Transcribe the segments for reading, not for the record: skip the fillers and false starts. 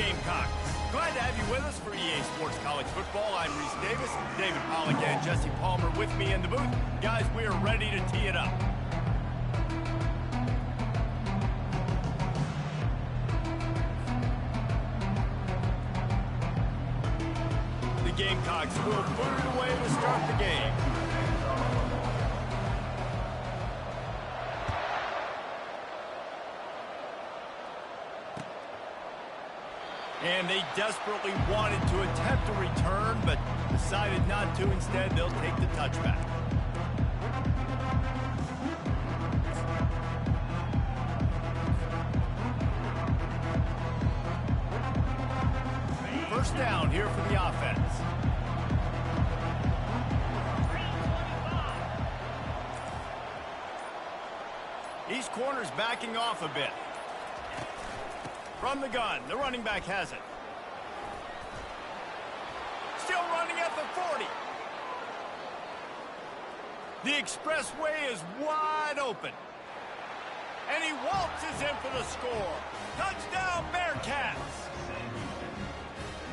Gamecocks. Glad to have you with us for EA Sports College Football. I'm Reese Davis, David Pollock and Jesse Palmer with me in the booth. Guys, we are ready to tee it up. The Gamecocks will put it away to start the game. And they desperately wanted to attempt a return, but decided not to. Instead, they'll take the touchback. First down here for the offense. These corners backing off a bit. From the gun, the running back has it. Still running at the 40. The expressway is wide open. And he waltzes in for the score. Touchdown, Bearcats!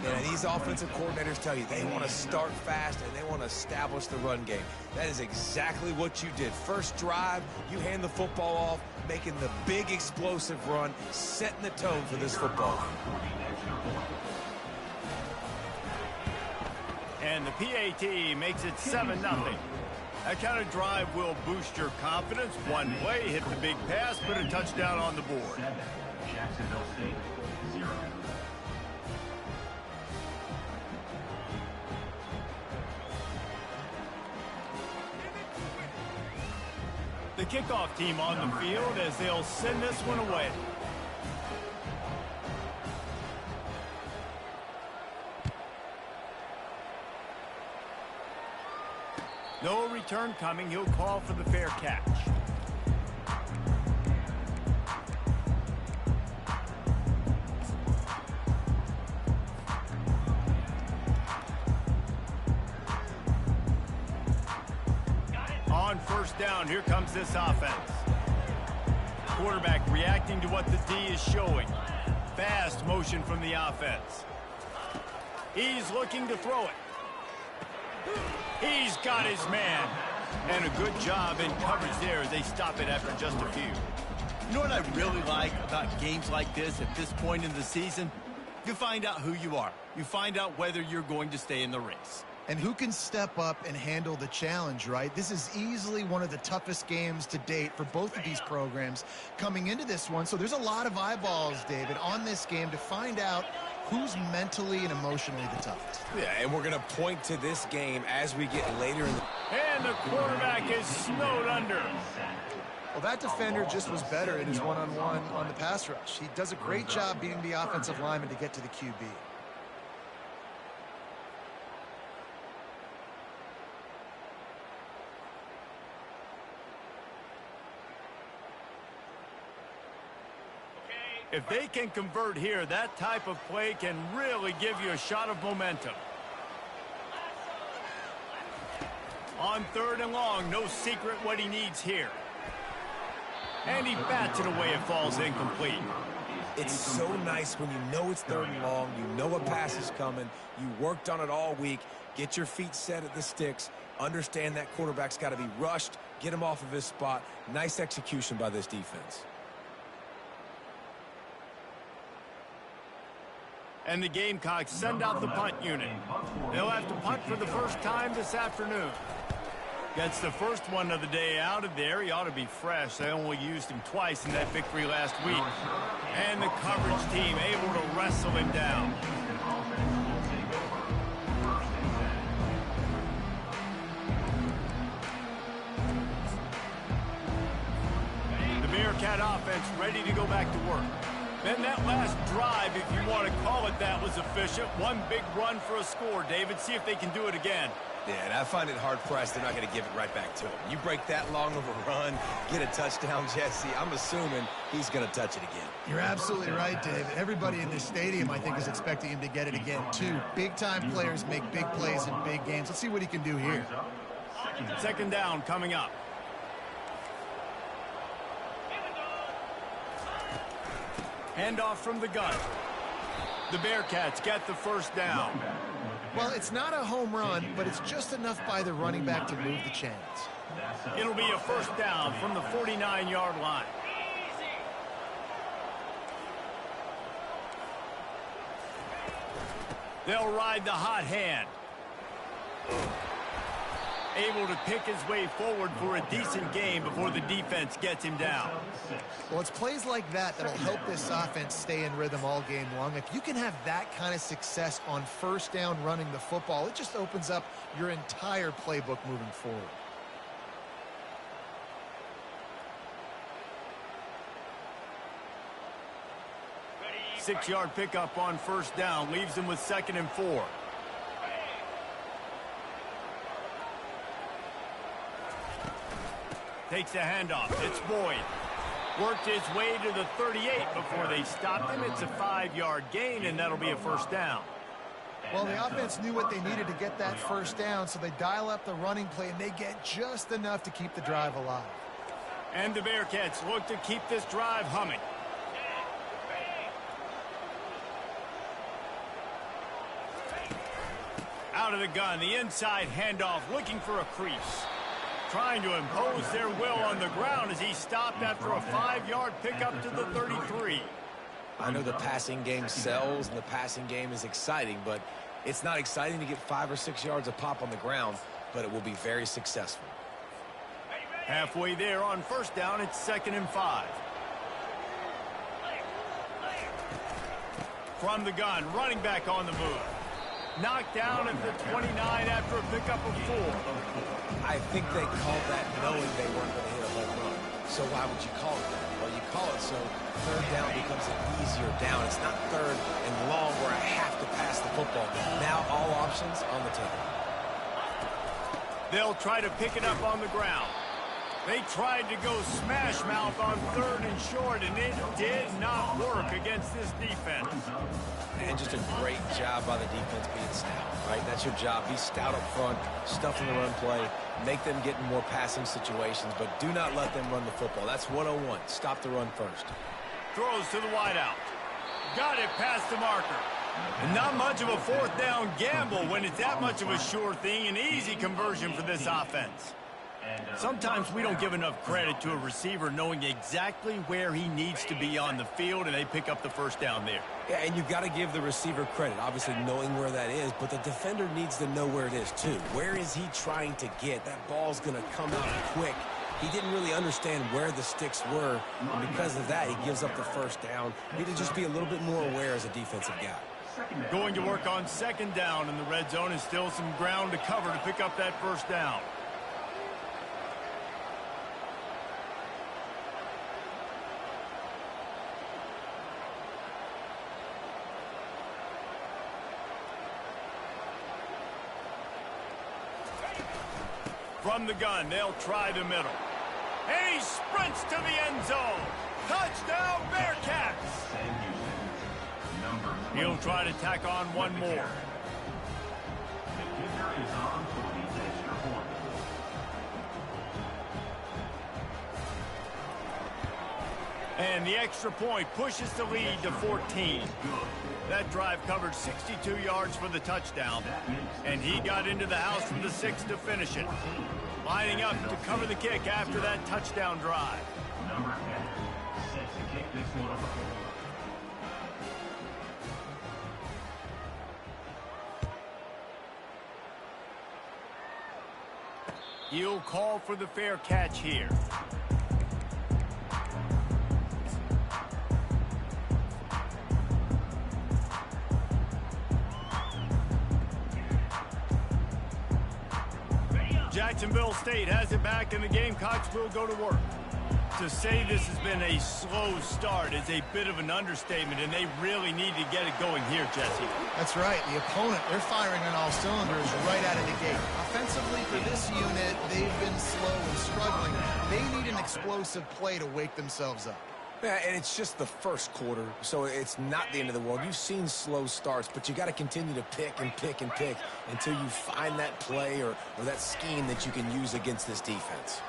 And these offensive coordinators tell you they want to start fast and they want to establish the run game. That is exactly what you did. First drive, you hand the football off, making the big explosive run, setting the tone for this football. And the PAT makes it 7-0. That kind of drive will boost your confidence. One play, hit the big pass, put a touchdown on the board. Jacksonville State, 0. The kickoff team on the field as they'll send this one away. No return coming. He'll call for the fair catch. On first down, here comes this offense. Quarterback reacting to what the D is showing. Fast motion from the offense. He's looking to throw it. He's got his man. And a good job in coverage there as they stop it after just a few. You know what I really like about games like this at this point in the season? You find out who you are. You find out whether you're going to stay in the race. And who can step up and handle the challenge, right? This is easily one of the toughest games to date for both of these programs coming into this one. So there's a lot of eyeballs, David, on this game to find out who's mentally and emotionally the toughest. Yeah, and we're going to point to this game as we get later in the... And the quarterback is snowed under. Well, that defender just was better in his one-on-one on the pass rush. He does a great job beating the offensive lineman to get to the QB. If they can convert here, that type of play can really give you a shot of momentum. On third and long, no secret what he needs here. And he bats it away. It falls incomplete. It's so nice when you know it's third and long, you know a pass is coming, you worked on it all week, get your feet set at the sticks, understand that quarterback's got to be rushed, get him off of his spot. Nice execution by this defense. And the Gamecocks send out the punt unit. They'll have to punt for the first time this afternoon. Gets the first one of the day out of there. He ought to be fresh. They only used him twice in that victory last week. And the coverage team able to wrestle him down. The Bearcat offense ready to go back to work. Then that last drive, if you want to call it that, was efficient. One big run for a score. David, see if they can do it again. Yeah, and I find it hard-pressed they're not going to give it right back to him. You break that long of a run, get a touchdown, Jesse, I'm assuming he's going to touch it again. You're absolutely right, David. Everybody in this stadium, I think, is expecting him to get it again, too. Big-time players make big plays in big games. Let's see what he can do here. Second down coming up. Handoff from the gun. The Bearcats get the first down. Well, it's not a home run, but it's just enough by the running back to move the chains. It'll be a first down from the 49-yard line. They'll ride the hot hand. Able to pick his way forward for a decent game before the defense gets him down. Well, it's plays like that that'll help this offense stay in rhythm all game long. If you can have that kind of success on first down running the football, it just opens up your entire playbook moving forward. Six-yard pickup on first down leaves him with 2nd and 4. Takes the handoff. It's Boyd. Worked his way to the 38 before they stopped him. It's a 5-yard gain, and that'll be a first down. Well, the offense knew what they needed to get that first down, so they dial up the running play, and they get just enough to keep the drive alive. And the Bearcats look to keep this drive humming. Out of the gun, the inside handoff, looking for a crease. Trying to impose their will on the ground as he stopped after a 5-yard pickup to the 33. I know the passing game sells and the passing game is exciting, but it's not exciting to get 5 or 6 yards of pop on the ground, but it will be very successful. Halfway there on first down, it's 2nd and 5. From the gun, running back on the move. Knocked down at the 29 after a pickup of 4. I think they called that knowing they weren't going to hit a home run. So why would you call it that? Well, you call it so third down becomes an easier down. It's not third and long where I have to pass the football. Now all options on the table. They'll try to pick it up on the ground. They tried to go smash mouth on 3rd and short, and it did not work against this defense. And just a great job by the defense being stout, right? That's your job. Be stout up front, stuff in the run play, make them get in more passing situations, but do not let them run the football. That's 101. Stop the run first. Throws to the wideout. Got it past the marker. And not much of a 4th down gamble when it's that much of a sure thing, an easy conversion for this offense. Sometimes we don't give enough credit to a receiver knowing exactly where he needs to be on the field, and they pick up the first down there. Yeah, and you've got to give the receiver credit, obviously knowing where that is, but the defender needs to know where it is too. Where is he trying to get? That ball's going to come out quick. He didn't really understand where the sticks were, and because of that, he gives up the first down. Need to just be a little bit more aware as a defensive guy. Going to work on 2nd down, and the red zone is still some ground to cover to pick up that first down. From the gun, they'll try the middle. And he sprints to the end zone. Touchdown, Bearcats! He'll try to tack on one more. The kicker is on for the extra point. And the extra point pushes the lead to 14. That drive covered 62 yards for the touchdown, and he got into the house from the 6 to finish it. Lining up to cover the kick after that touchdown drive. Number 10 sets to kick this one up. He'll call for the fair catch here. Jacksonville State has it back, and the Gamecocks will go to work. To say this has been a slow start is a bit of an understatement, and they really need to get it going here, Jesse. That's right. The opponent, they're firing on all cylinders right out of the gate. Offensively, for this unit, they've been slow and struggling. They need an explosive play to wake themselves up. Yeah, and it's just the first quarter, so it's not the end of the world. You've seen slow starts, but you got to continue to pick and pick and pick until you find that play or that scheme that you can use against this defense.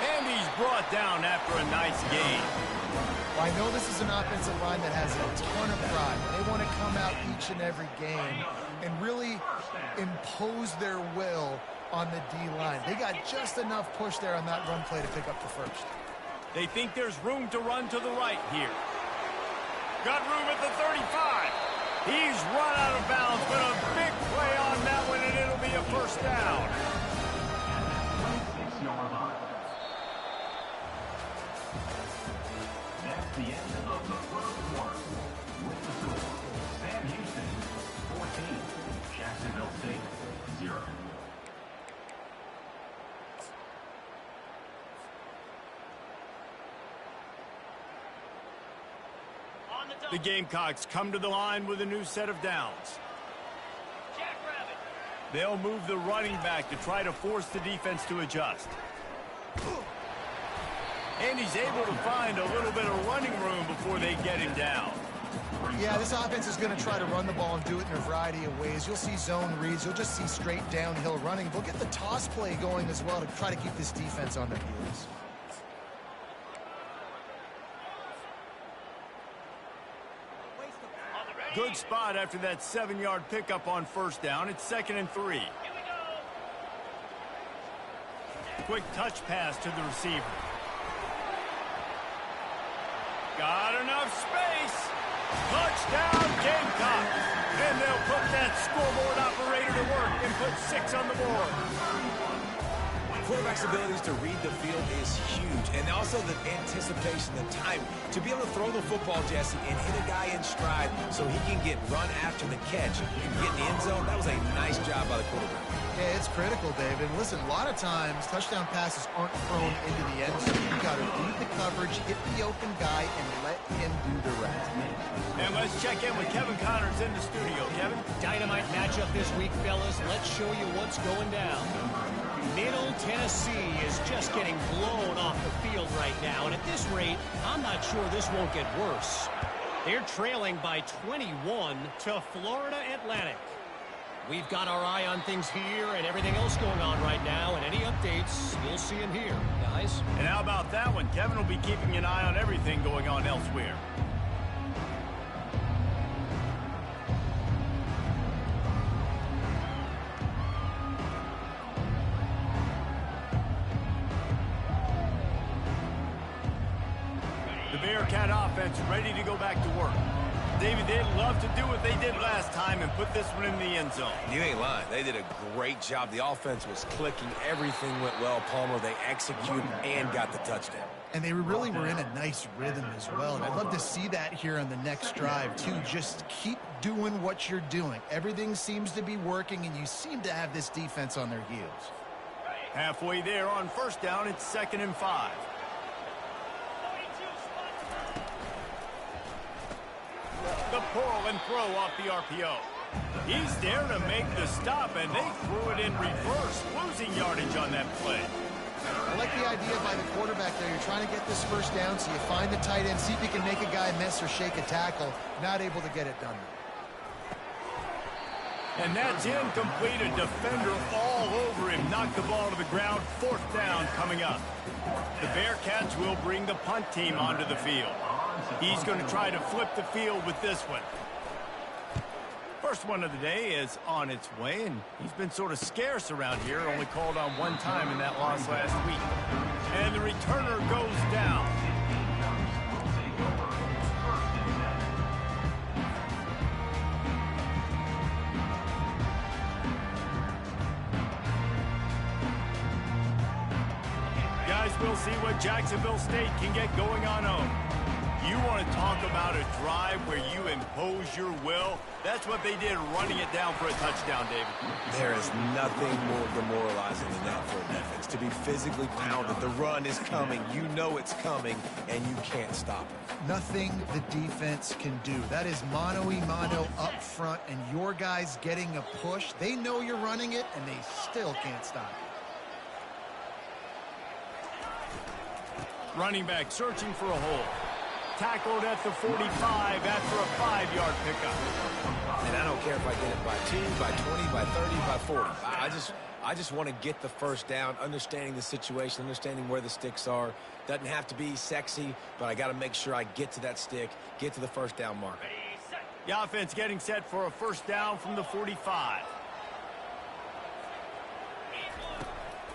And he's brought down after a nice gain. Well, I know this is an offensive line that has a ton of pride. They want to come out each and every game and really impose their will on the D-line. They got just enough push there on that run play to pick up the first. They think there's room to run to the right here. Got room at the 35. He's run out of bounds, but a big play on that one, and it'll be a first down. That's the end of the first quarter. With the score, Sam Houston, 14, Jacksonville State, 0. The Gamecocks come to the line with a new set of downs. They'll move the running back to try to force the defense to adjust. And he's able to find a little bit of running room before they get him down. Yeah, this offense is going to try to run the ball and do it in a variety of ways. You'll see zone reads. You'll just see straight downhill running. They'll get the toss play going as well to try to keep this defense on their heels. Good spot after that 7-yard pickup on first down. It's 2nd and 3. Quick touch pass to the receiver. Got enough space. Touchdown Gamecocks. And they'll put that scoreboard operator to work and put 6 on the board. Quarterback's abilities to read the field is huge, and also the anticipation, the time to be able to throw the football, Jesse, and hit a guy in stride so he can get run after the catch and get in the end zone. That was a nice job by the quarterback. Yeah, it's critical, David. Listen, a lot of times touchdown passes aren't thrown into the end zone. You got to read the coverage, hit the open guy, and let him do the rest. And let's check in with Kevin Connors in the studio. Kevin? Dynamite matchup this week, fellas. Let's show you what's going down. Middle Tennessee is just getting blown off the field right now, and at this rate, I'm not sure this won't get worse. They're trailing by 21 to Florida Atlantic. We've got our eye on things here and everything else going on right now, and any updates, you'll see them here, guys. And how about that one? Kevin will be keeping an eye on everything going on elsewhere. The Bearcat offense ready to go back to work. David, they'd love to do what they did last time and put this one in the end zone. You ain't lying. They did a great job. The offense was clicking. Everything went well, Palmer. They executed and got the touchdown. And they really were in a nice rhythm as well. And I'd love to see that here on the next drive, too. Just keep doing what you're doing. Everything seems to be working, and you seem to have this defense on their heels. Halfway there on first down, it's 2nd and 5. The pull and throw off the RPO. He's there to make the stop, and they threw it in reverse, losing yardage on that play. I like the idea by the quarterback there. You're trying to get this first down, so you find the tight end, see if you can make a guy miss or shake a tackle. Not able to get it done. And that's incomplete. A defender all over him. Knocked the ball to the ground. 4th down coming up. The Bearcats will bring the punt team onto the field. He's going to try to flip the field with this one. First one of the day is on its way, and he's been sort of scarce around here. Only called on one time in that loss last week. And the returner goes down. Guys, we'll see what Jacksonville State can get going on home. You want to talk about a drive where you impose your will? That's what they did, running it down for a touchdown, David. There is nothing more demoralizing than that for a defense. To be physically pounded, the run is coming, you know it's coming, and you can't stop it. Nothing the defense can do. That is mano-a-mano up front, and your guys getting a push. They know you're running it, and they still can't stop it. Running back searching for a hole. tackled at the 45 after a 5-yard pickup. And I don't care if I get it by 2, by 20, by 30, by 40. I just want to get the first down, understanding the situation, understanding where the sticks are. Doesn't have to be sexy, but I got to make sure I get to that stick, get to the first down mark. The offense getting set for a first down from the 45.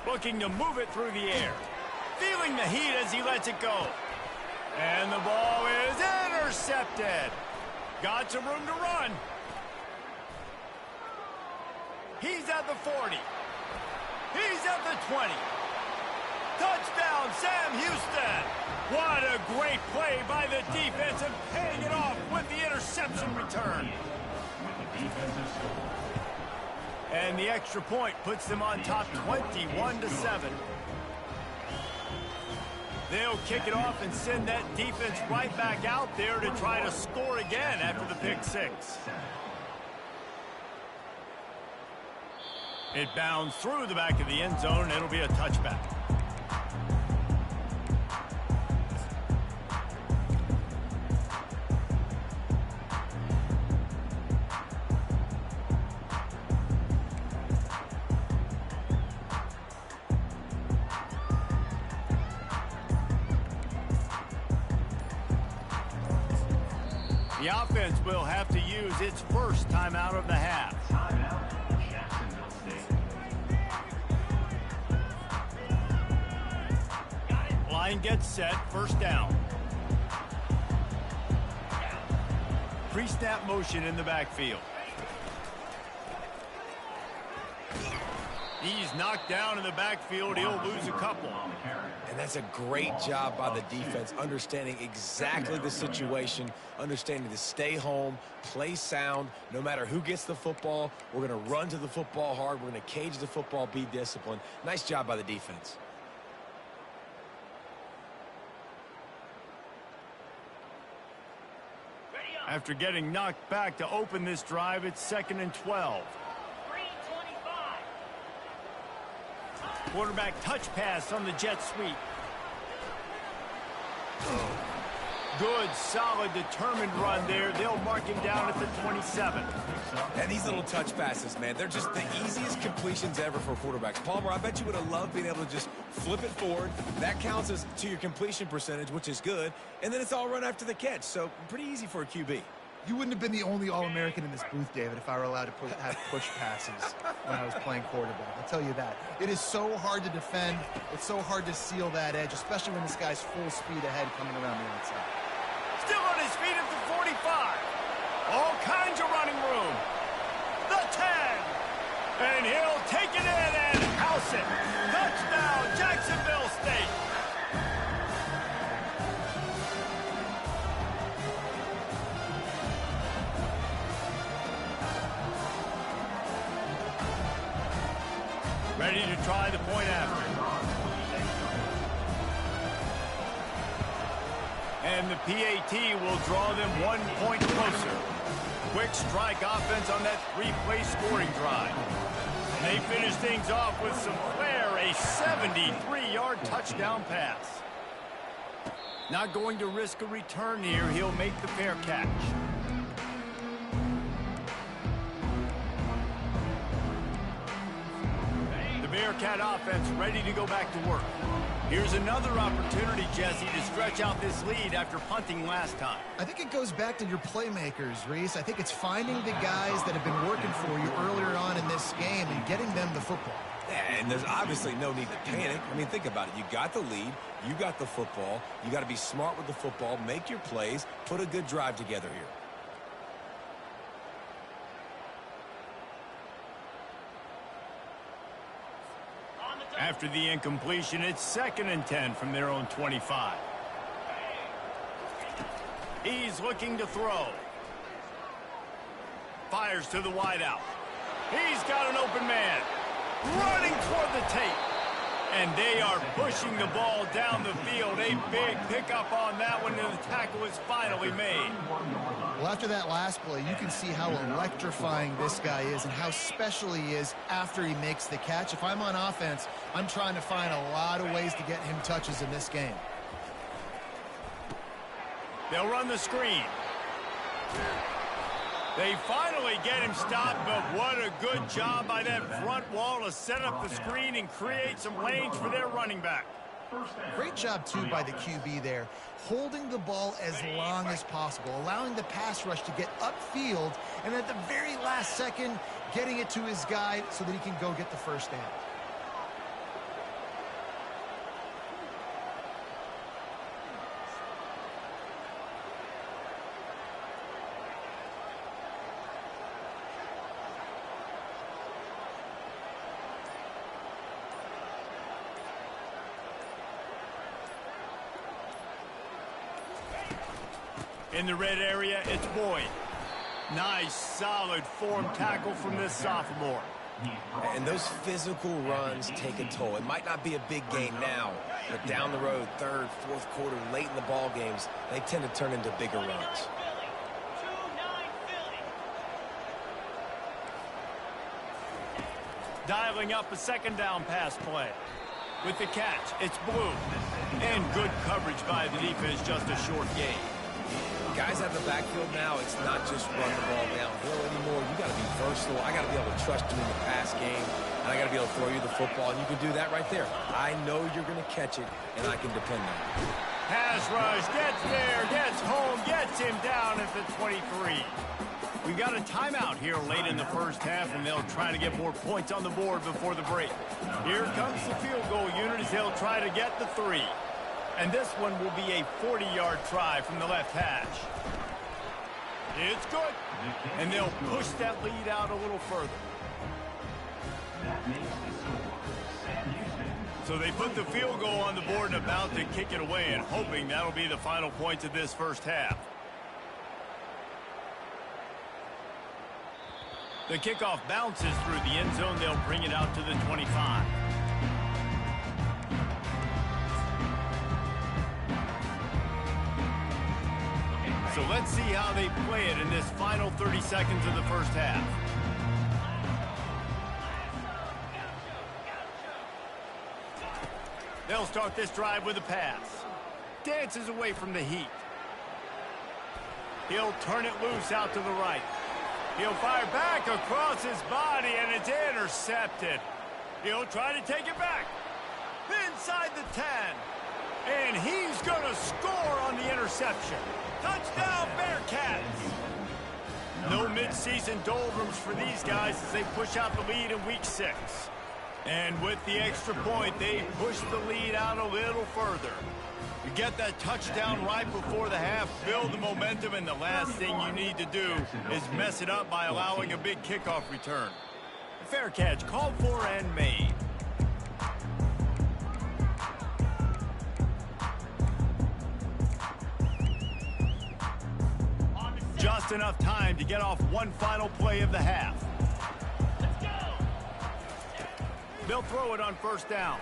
Looking to move it through the air. Feeling the heat as he lets it go. And the ball is intercepted. Got some room to run. He's at the 40. He's at the 20. Touchdown, Sam Houston. What a great play by the defense and paying it off with the interception return. And the extra point puts them on top 21-7. They'll kick it off and send that defense right back out there to try to score again after the pick six. It bounds through the back of the end zone, and it'll be a touchback. The offense will have to use its first timeout of the half. Line gets set, first down. Pre-snap motion in the backfield. He's knocked down in the backfield. He'll lose a couple. And that's a great job by the defense, understanding exactly the situation, understanding to stay home, play sound. No matter who gets the football, we're going to run to the football hard. We're going to cage the football, be disciplined. Nice job by the defense. After getting knocked back to open this drive, it's 2nd and 12. Quarterback touch pass on the jet sweep. Good, solid, determined run there. They'll mark him down at the 27. And these little touch passes, man, they're just the easiest completions ever for quarterbacks. Palmer, I bet you would have loved being able to just flip it forward. That counts as to your completion percentage, which is good. And then it's all run after the catch. So pretty easy for a QB. You wouldn't have been the only All-American in this booth, David, if I were allowed to have push passes when I was playing quarterback. I'll tell you that. It is so hard to defend. It's so hard to seal that edge, especially when this guy's full speed ahead coming around the outside. Still on his feet at the 45. All kinds of running room. The 10. And he'll take it in and house it. Touchdown, Jacksonville State. Ready to try the point after. And the PAT will draw them 1 point closer. Quick strike offense on that 3-play scoring drive. And they finish things off with some flair, a 73-yard touchdown pass. Not going to risk a return here. He'll make the fair catch. Bearcat offense ready to go back to work. Here's another opportunity, Jesse, to stretch out this lead after punting last time. I think it goes back to your playmakers, Reese. I think it's finding the guys that have been working for you earlier on in this game and getting them the football. Yeah, and there's obviously no need to panic. I mean, think about it. You got the lead. You got the football. You got to be smart with the football, make your plays, put a good drive together here. After the incompletion, it's 2nd and 10 from their own 25. He's looking to throw. Fires to the wideout. He's got an open man. Running toward the tape. And they are pushing the ball down the field. A big pickup on that one, and the tackle is finally made. Well, after that last play, you can see how electrifying this guy is and how special he is after he makes the catch. If I'm on offense, I'm trying to find a lot of ways to get him touches in this game. They'll run the screen. They finally get him stopped, but what a good job by that front wall to set up the screen and create some lanes for their running back. Great job, too, by the QB there, holding the ball as long as possible, allowing the pass rush to get upfield, and at the very last second, getting it to his guy so that he can go get the first down. In the red area, it's Boyd. Nice, solid form tackle from this sophomore. And those physical runs take a toll. It might not be a big gain now, but down the road, third, fourth quarter, late in the ball games, they tend to turn into bigger runs. Dialing up a second down pass play. With the catch, it's Blue. And good coverage by the defense, just a short gain. Guys out of the backfield now, it's not just run the ball downhill anymore. You got to be versatile. I got to be able to trust you in the pass game, and I got to be able to throw you the football, and you can do that right there. I know you're going to catch it, and I can depend on it. Pass rush, gets there, gets home, gets him down at the 23. We got a timeout here late in the first half, and they'll try to get more points on the board before the break. Here comes the field goal unit as they'll try to get the 3. And this one will be a 40-yard try from the left hash. It's good. And they'll push that lead out a little further. So they put the field goal on the board and about to kick it away, and hoping that'll be the final points of this first half. The kickoff bounces through the end zone. They'll bring it out to the 25. So let's see how they play it in this final 30 seconds of the first half. They'll start this drive with a pass. Dances away from the heat. He'll turn it loose out to the right. He'll fire back across his body, and it's intercepted. He'll try to take it back. Inside the 10. And he's going to score on the interception. Touchdown, Bearcats! No midseason doldrums for these guys as they push out the lead in Week 6. And with the extra point, they push the lead out a little further. You get that touchdown right before the half, build the momentum, and the last thing you need to do is mess it up by allowing a big kickoff return. Fair catch called for and made. Just enough time to get off one final play of the half. They'll throw it on first down.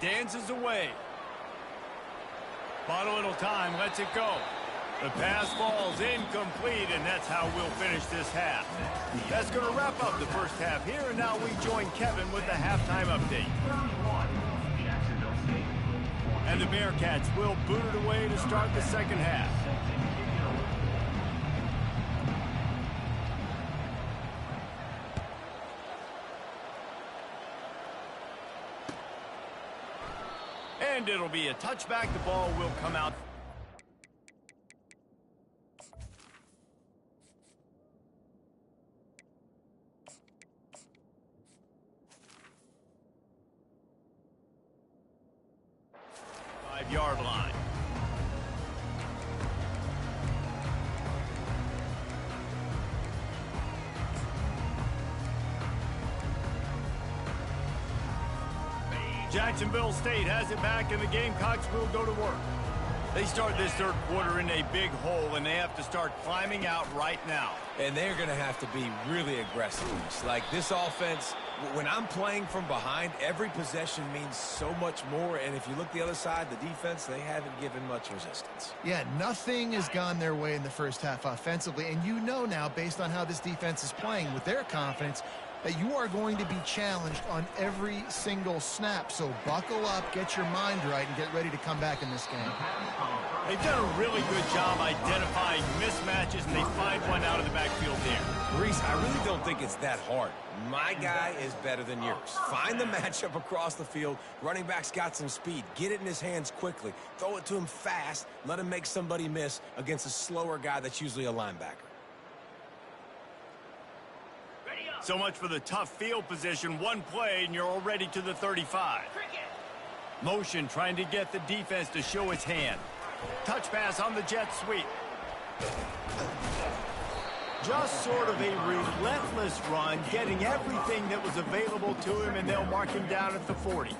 Dances away. Bought a little time, lets it go. The pass falls incomplete, and that's how we'll finish this half. That's going to wrap up the first half here, and now we join Kevin with the halftime update. And the Bearcats will boot it away to start the second half. And it'll be a touchback. The ball will come out. Five-yard line. Jacksonville State has it back, and the Gamecocks will go to work. They start this third quarter in a big hole, and they have to start climbing out right now. And they're going to have to be really aggressive. Like this offense, when I'm playing from behind, every possession means so much more. And if you look the other side, the defense, they haven't given much resistance. Yeah, nothing has gone their way in the first half offensively. And you know now, based on how this defense is playing with their confidence, that you are going to be challenged on every single snap. So buckle up, get your mind right, and get ready to come back in this game. They've done a really good job identifying mismatches, and they find one out of the backfield there. Reese, I really don't think it's that hard. My guy is better than yours. Find the matchup across the field. Running back's got some speed. Get it in his hands quickly. Throw it to him fast. Let him make somebody miss against a slower guy that's usually a linebacker. So much for the tough field position. One play, and you're already to the 35. Motion trying to get the defense to show its hand. Touch pass on the jet sweep. Just sort of a relentless run, getting everything that was available to him, and they'll mark him down at the 40.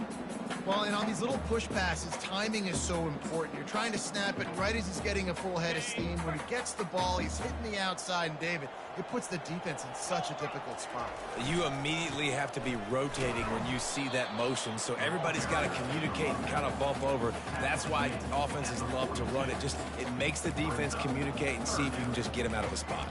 Well, and on these little push passes, timing is so important. You're trying to snap it right as he's getting a full head of steam. When he gets the ball, he's hitting the outside, and David, it puts the defense in such a difficult spot. You immediately have to be rotating when you see that motion, so everybody's got to communicate and kind of bump over. That's why offenses love to run it. It makes the defense communicate and see if you can just get him out of a spot.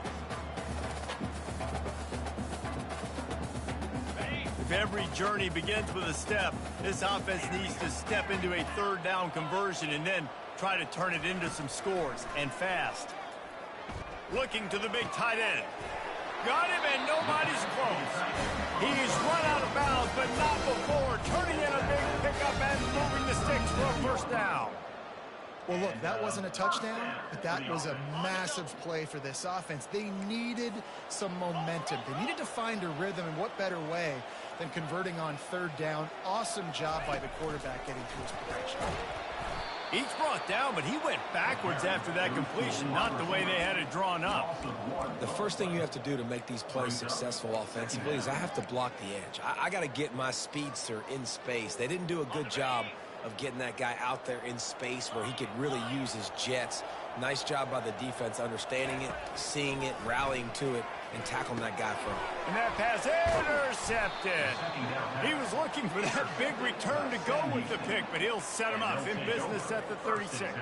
If every journey begins with a step, this offense needs to step into a third down conversion and then try to turn it into some scores, and fast. Looking to the big tight end. Got him, and nobody's close. He's run out of bounds, but not before turning in a big pickup and moving the sticks for a first down. Well, look, that wasn't a touchdown, but that was a massive play for this offense. They needed some momentum. They needed to find a rhythm, and what better way than converting on third down. Awesome job by the quarterback getting to his protection. Each brought down, but he went backwards after that completion, not the way they had it drawn up. The first thing you have to do to make these plays successful offensively is I have to block the edge. I got to get my speedster in space. They didn't do a good job of getting that guy out there in space where he could really use his jets. Nice job by the defense understanding it, seeing it, rallying to it, and tackling that guy from it. And that pass intercepted. He was looking for that big return to go with the pick, but he'll set him up in business at the 36.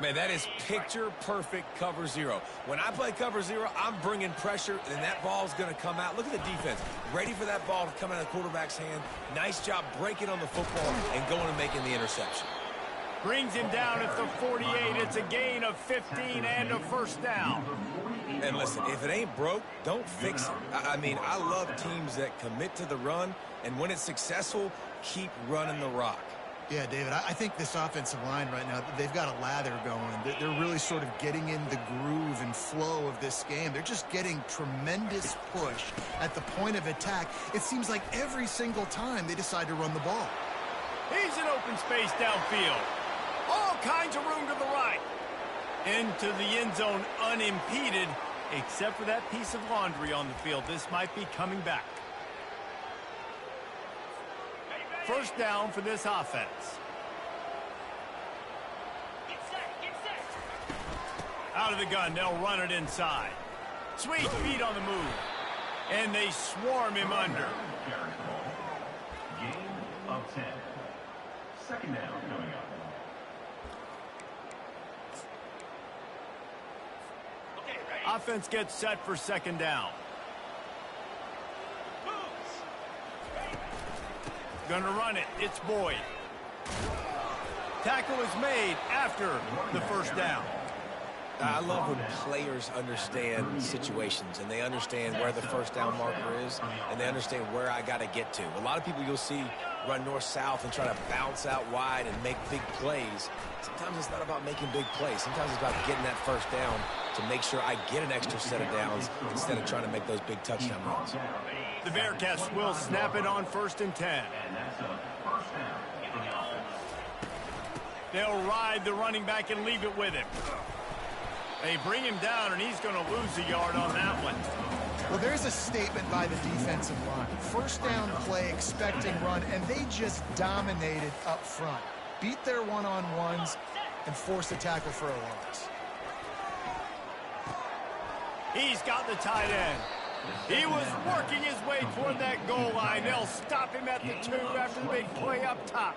Man, that is picture-perfect cover zero. When I play cover zero, I'm bringing pressure, and that ball's going to come out. Look at the defense. Ready for that ball to come out of the quarterback's hand. Nice job breaking on the football and going and making the interception. Brings him down at the 48. It's a gain of 15 and a first down. And listen, if it ain't broke, don't fix it. I mean, I love teams that commit to the run, and when it's successful, keep running the rock. Yeah, David, I think this offensive line right now, they've got a lather going. They're really sort of getting in the groove and flow of this game. They're just getting tremendous push at the point of attack. It seems like every single time they decide to run the ball. He's in open space downfield. All kinds of room to the right. Into the end zone unimpeded, except for that piece of laundry on the field. This might be coming back. First down for this offense. Out of the gun, they'll run it inside. Sweet feet on the move. And they swarm him under. Gain of 10. Second down coming up. Offense gets set for second down. Gonna run it. It's Boyd. Tackle is made after the first down. I love when players understand situations and they understand where the first down marker is and they understand where I got to get to. A lot of people you'll see run north-south and try to bounce out wide and make big plays. Sometimes it's not about making big plays. Sometimes it's about getting that first down to make sure I get an extra set of downs instead of trying to make those big touchdown runs. The Bearcats will snap it on 1st and 10. They'll ride the running back and leave it with him. They bring him down, and he's going to lose a yard on that one. Well, there's a statement by the defensive line. First down play, expecting run, and they just dominated up front. Beat their one-on-ones and force a tackle for a loss. He's got the tight end. He was working his way toward that goal line. They'll stop him at the 2 after the big play up top.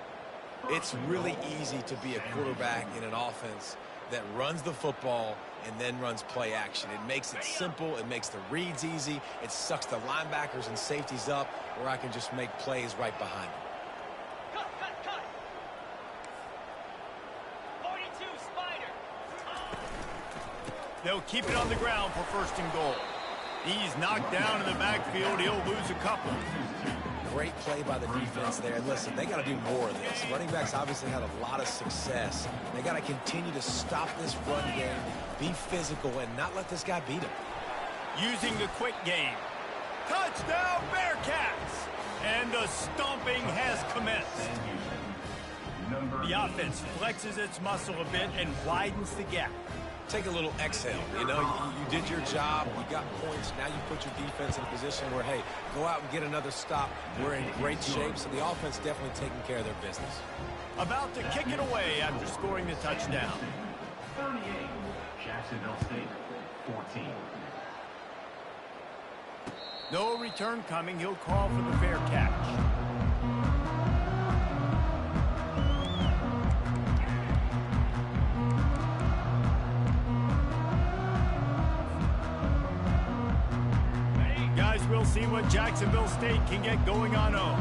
It's really easy to be a quarterback in an offense that runs the football and then runs play action. It makes it simple. It makes the reads easy. It sucks the linebackers and safeties up where I can just make plays right behind them. They'll keep it on the ground for first and goal. He's knocked down in the backfield. He'll lose a couple. Great play by the defense there. And listen, they got to do more of this. Running backs obviously had a lot of success. They got to continue to stop this run game, be physical, and not let this guy beat them. Using the quick game. Touchdown, Bearcats! And the stomping has commenced. The offense flexes its muscle a bit and widens the gap. Take a little exhale. You know, you did your job. You got points. Now you put your defense in a position where, hey, go out and get another stop. We're in great shape, so the offense definitely taking care of their business. About to kick it away after scoring the touchdown. 38, Jacksonville State, 14. No return coming. He'll call for the fair catch. We'll see what Jacksonville State can get going on home.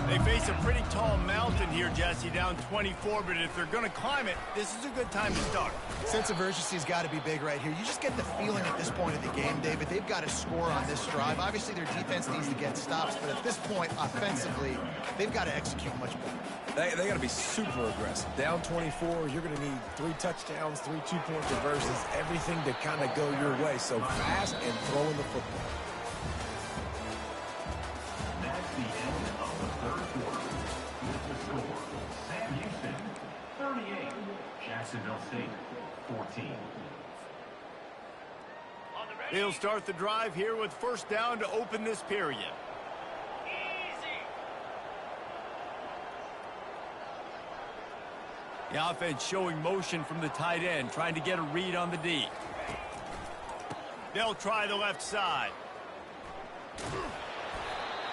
They face a pretty tall mountain here, Jesse, down 24, but if they're going to climb it, this is a good time to start. Sense of urgency's got to be big right here. You just get the feeling at this point of the game, David, they've got to score on this drive. Obviously, their defense needs to get stops, but at this point, offensively, they've got to execute much better. They got to be super aggressive. Down 24, you're going to need 3 touchdowns, 3 two-point conversions, everything to kind of go your way. So fast and throwing the football. That's the end of the third quarter. With the score, Sam Houston, 38. Jacksonville State, 14. They'll start the drive here with first down to open this period. The offense showing motion from the tight end, trying to get a read on the D. They'll try the left side.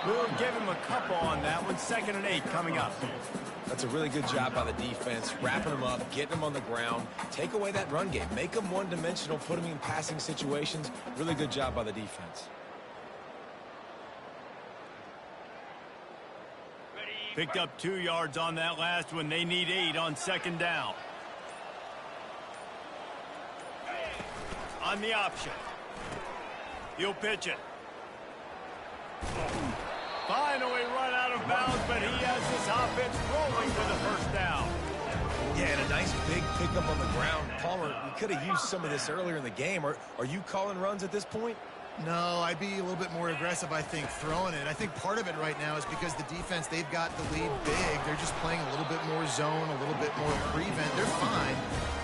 We'll give him a couple on that one. 2nd and 8 coming up. That's a really good job by the defense, wrapping them up, getting them on the ground. Take away that run game. Make them one-dimensional, put them in passing situations. Really good job by the defense. Picked up 2 yards on that last one. They need 8 on 2nd down. On the option. He'll pitch it. Finally run out of bounds, but he has this offense rolling for the first down. Yeah, and a nice big pickup on the ground. Palmer, we could have used some of this earlier in the game. Are you calling runs at this point? No, I'd be a little bit more aggressive, I think, throwing it. I think part of it right now is because the defense, they've got the lead big. They're just playing a little bit more zone, a little bit more prevent. They're fine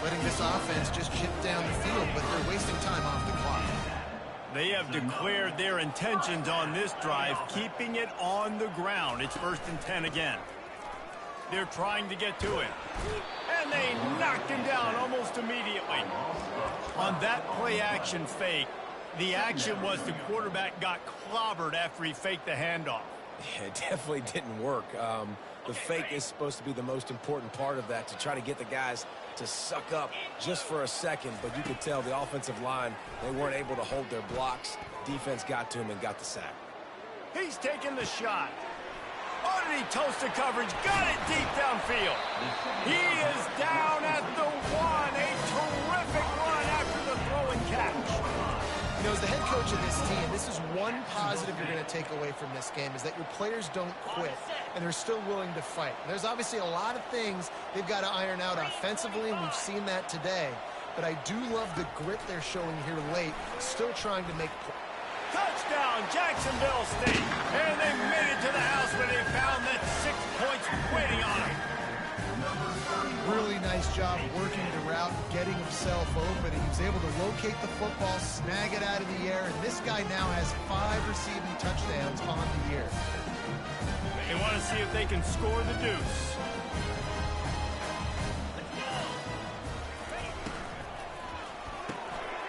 letting this offense just chip down the field, but they're wasting time off the clock. They have declared their intentions on this drive, keeping it on the ground. It's 1st and 10 again. They're trying to get to him. And they knocked him down almost immediately. On that play-action fake, the action was the quarterback got clobbered after he faked the handoff. Yeah, it definitely didn't work. The fake is supposed to be the most important part of that, to try to get the guys to suck up just for a second. But you could tell the offensive line, they weren't able to hold their blocks. Defense got to him and got the sack. He's taking the shot. Oh, did he toast the coverage? Got it deep downfield. He is down at the 1. A terrific run after the throw and catch. You know, as the head coach of this team, this is one positive you're going to take away from this game, is that your players don't quit, and they're still willing to fight. And there's obviously a lot of things they've got to iron out offensively, and we've seen that today. But I do love the grit they're showing here late, still trying to make points. Touchdown, Jacksonville State. And they made it to the house when they found that 6 points waiting on them. Really nice job working the route, getting himself open. He was able to locate the football, snag it out of the air, and this guy now has 5 receiving touchdowns on the year. They want to see if they can score the deuce.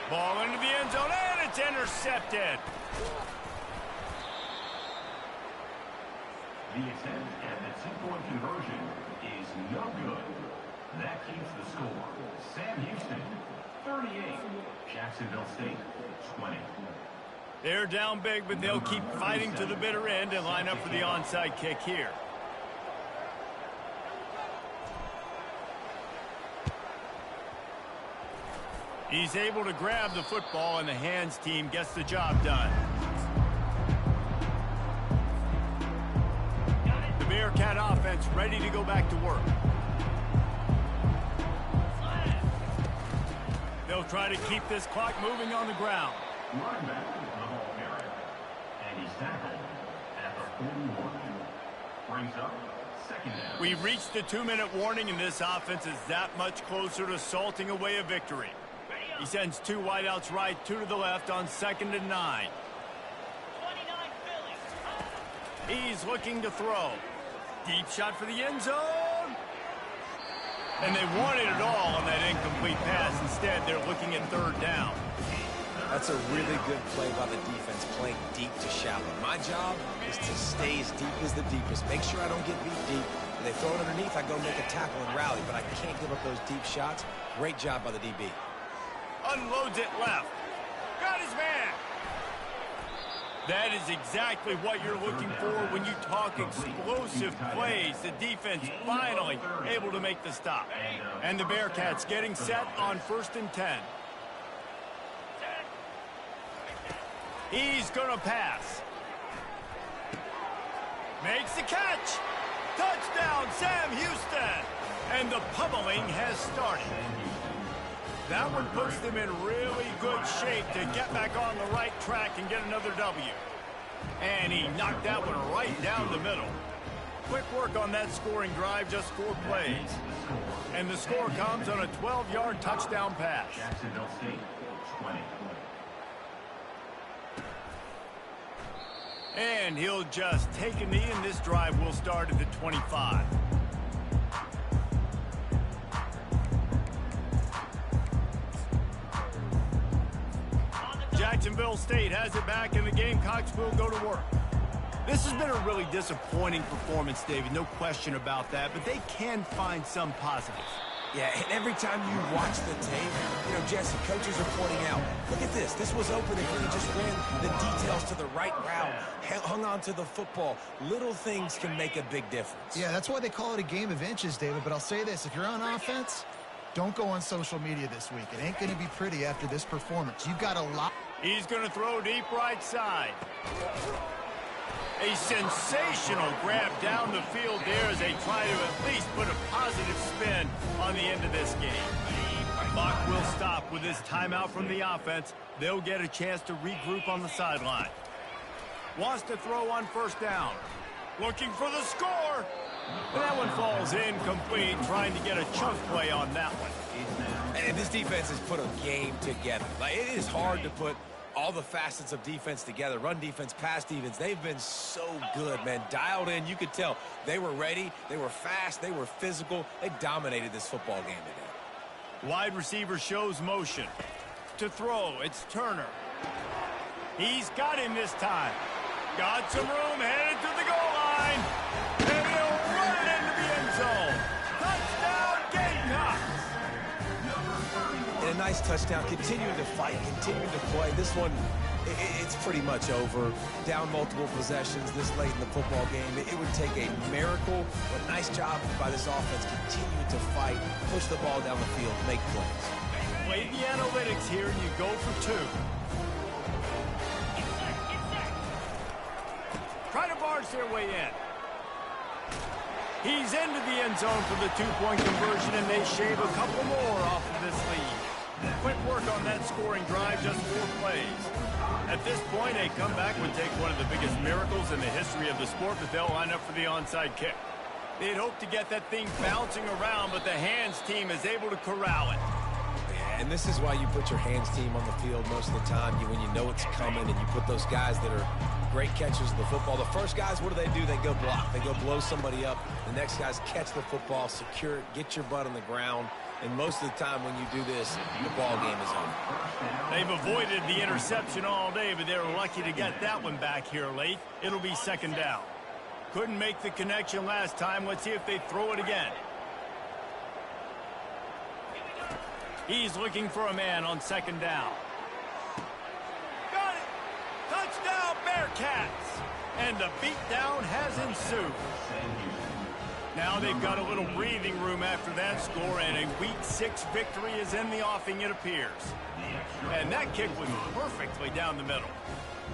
Ball into the end zone, and it's intercepted. The attempt at the 2-point conversion is no good. That keeps the score. Sam Houston, 38. Jacksonville State, 20. They're down big, but they'll keep fighting to the bitter end and line up for the onside kick here. He's able to grab the football, and the hands team gets the job done. The Bearcat offense ready to go back to work. They'll try to keep this clock moving on the ground. Running back to the ball carrier. And he's tackled at the 41. Brings up second down. We've reached the 2-minute warning, and this offense is that much closer to salting away a victory. He sends 2 wideouts right, 2 to the left on 2nd and 9. He's looking to throw. Deep shot for the end zone. And they wanted it all on that incomplete pass. Instead, they're looking at 3rd down. That's a really good play by the defense, playing deep to shallow. My job is to stay as deep as the deepest. Make sure I don't get beat deep. When they throw it underneath, I go make a tackle and rally, but I can't give up those deep shots. Great job by the DB. Unloads it left. Got his man. That is exactly what you're looking for when you talk explosive plays. The defense finally able to make the stop. And the Bearcats getting set on 1st and 10. He's going to pass. Makes the catch. Touchdown, Sam Houston. And the pummeling has started. That one puts them in really good shape to get back on the right track and get another W. And he knocked that one right down the middle. Quick work on that scoring drive, just 4 plays. And the score comes on a 12-yard touchdown pass. Jacksonville State, 20. And he'll just take a knee, and this drive will start at the 25. Jacksonville State has it back, and the Gamecocks will go to work. This has been a really disappointing performance, David, no question about that, but they can find some positives. Yeah, and every time you watch the tape, Jesse, coaches are pointing out, look at this. This was open if he just ran the details to the right route, hung on to the football. Little things can make a big difference. Yeah, that's why they call it a game of inches, David. But I'll say this, if you're on offense, don't go on social media this week. It ain't going to be pretty after this performance. You've got a lot. He's going to throw deep right side. A sensational grab down the field there as they try to at least put a positive spin on the end of this game. Clock will stop with this timeout from the offense. They'll get a chance to regroup on the sideline. Wants to throw on 1st down. Looking for the score. And that one falls incomplete, trying to get a chunk play on that one. And this defense has put a game together. It is hard to put all the facets of defense together. Run defense, pass defense. They've been so good, man. Dialed in. You could tell they were ready. They were fast. They were physical. They dominated this football game today. Wide receiver shows motion. To throw, it's Turner. He's got him this time. Got some room, headed to the goal line. And he'll run it into the end zone. Touchdown, Gamecocks! And a nice touchdown, continuing to fight, continuing to play. This one, it's pretty much over. Down multiple possessions this late in the football game. It would take a miracle, but nice job by this offense continuing to fight, push the ball down the field, make plays. Play the analytics here, and you go for 2. Try to barge their way in. He's into the end zone for the 2-point conversion, and they shave a couple more off of this lead. Quick work on that scoring drive, just 4 plays. At this point, a comeback would take one of the biggest miracles in the history of the sport, but they'll line up for the onside kick. They'd hope to get that thing bouncing around, but the hands team is able to corral it. And this is why you put your hands team on the field most of the time, when you know it's coming, and you put those guys that are great catchers of the football. The first guys, what do? They go block. They go blow somebody up. The next guys catch the football, secure it, get your butt on the ground. And most of the time when you do this, the ball game is over. They've avoided the interception all day, but they're lucky to get that one back here late. It'll be 2nd down. Couldn't make the connection last time. Let's see if they throw it again. He's looking for a man on second down. Got it! Touchdown, Bearcats! And the beatdown has ensued. Now they've got a little breathing room after that score, and a Week 6 victory is in the offing, it appears. And that kick was perfectly down the middle.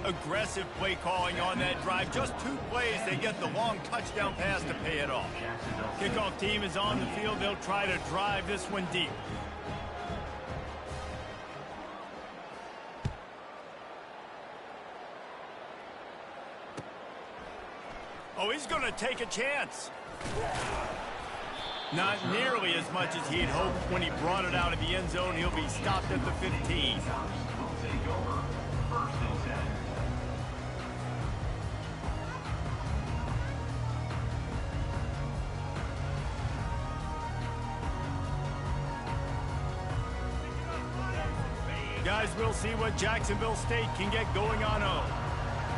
Aggressive play calling on that drive. Just 2 plays, they get the long touchdown pass to pay it off. Kickoff team is on the field. They'll try to drive this one deep. Oh, he's going to take a chance. Not nearly as much as he'd hoped when he brought it out of the end zone. He'll be stopped at the 15. Guys, we'll see what Jacksonville State can get going on home.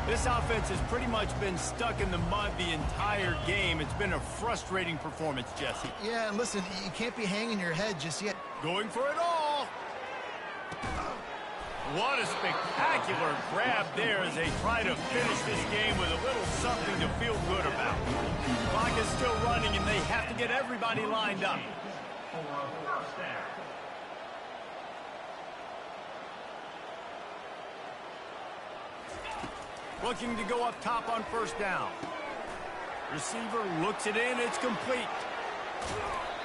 This offense has pretty much been stuck in the mud the entire game. It's been a frustrating performance, Jesse. Yeah, and listen, you can't be hanging your head just yet. Going for it all. What a spectacular grab there as they try to finish this game with a little something to feel good about. Clock is still running, and they have to get everybody lined up. Looking to go up top on first down. Receiver looks it in. It's complete.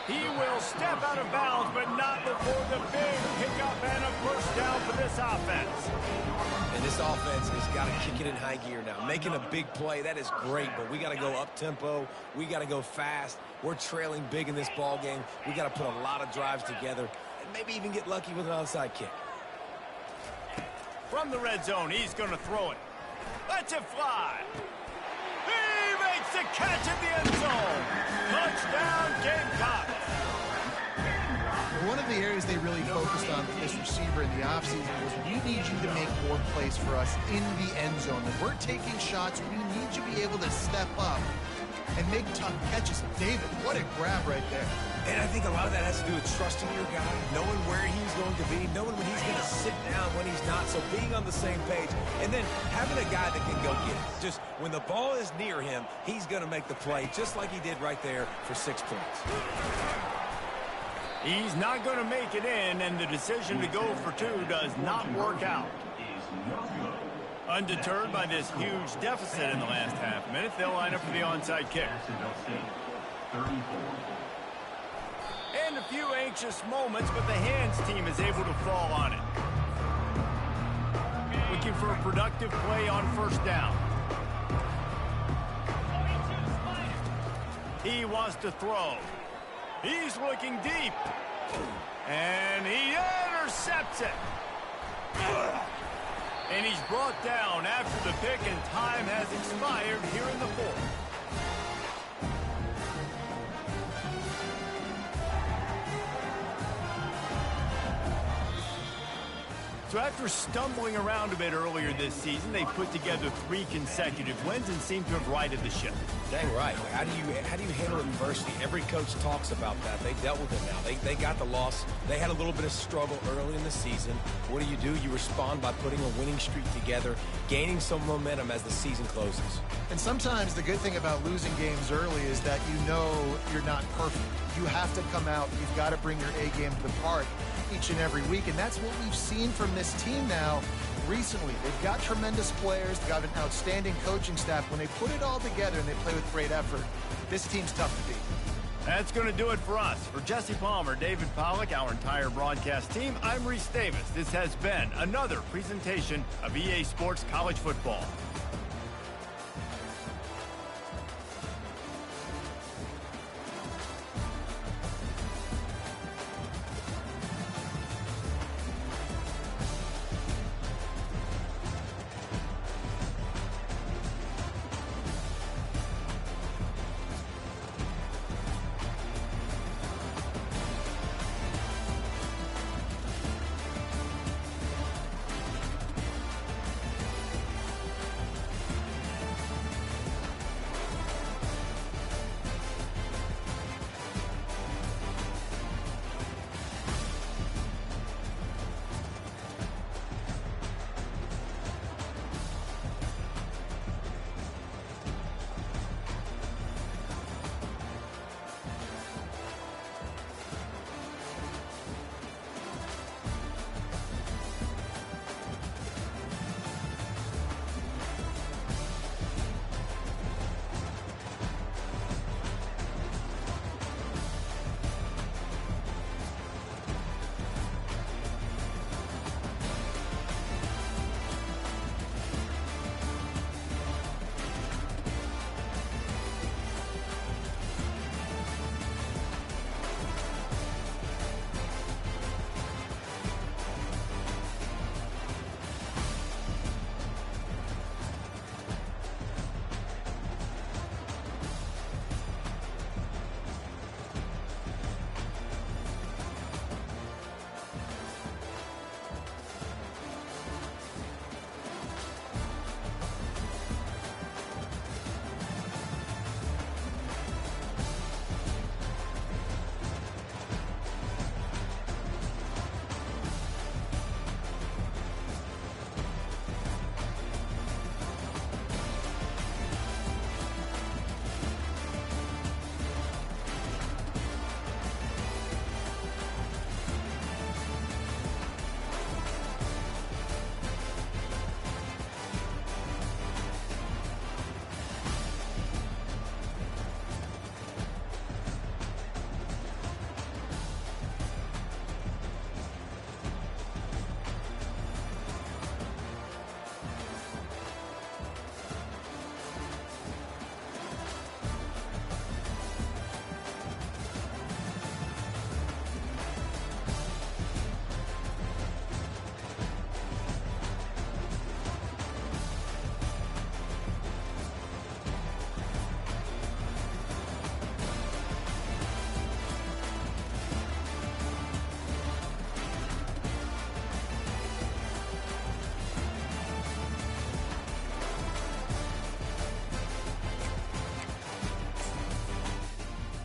He will step out of bounds, but not before the big pickup and a first down for this offense. And this offense has got to kick it in high gear now. Making a big play, that is great, but we got to go up-tempo. We got to go fast. We're trailing big in this ball game. We got to put a lot of drives together and maybe even get lucky with an onside kick. From the red zone, he's going to throw it. Lets it fly. He makes the catch in the end zone. Touchdown, Gamecocks. One of the areas they really focused on with this receiver in the offseason was we need you to make more plays for us in the end zone. If we're taking shots, we need you to be able to step up and make tough catches. David, what a grab right there. And I think a lot of that has to do with trusting your guy, knowing where he's going to be, knowing when he's going to sit down, when he's not, so being on the same page, and then having a guy that can go get it. Just when the ball is near him, he's going to make the play, just like he did right there for 6 points. He's not going to make it in, and the decision to go for 2 does not work out. Undeterred by this huge deficit in the last half minute, they'll line up for the onside kick. And a few anxious moments, but the hands team is able to fall on it. Looking for a productive play on first down. He wants to throw. He's looking deep. And he intercepts it. And he's brought down after the pick, and time has expired here in the fourth. So after stumbling around a bit earlier this season, they put together 3 consecutive wins and seem to have righted the ship. Dang right. How do you handle adversity? Every coach talks about that. They dealt with it now. They got the loss. They had a little bit of struggle early in the season. What do? You respond by putting a winning streak together, gaining some momentum as the season closes. And sometimes the good thing about losing games early is that you know you're not perfect. You have to come out. You've got to bring your A game to the park each and every week, and that's what we've seen from this team now recently. They've got tremendous players. They've got an outstanding coaching staff. When they put it all together and they play with great effort, this team's tough to beat. That's going to do it for us. For Jesse Palmer, David Pollack, our entire broadcast team, I'm Reese Davis. This has been another presentation of EA Sports College Football.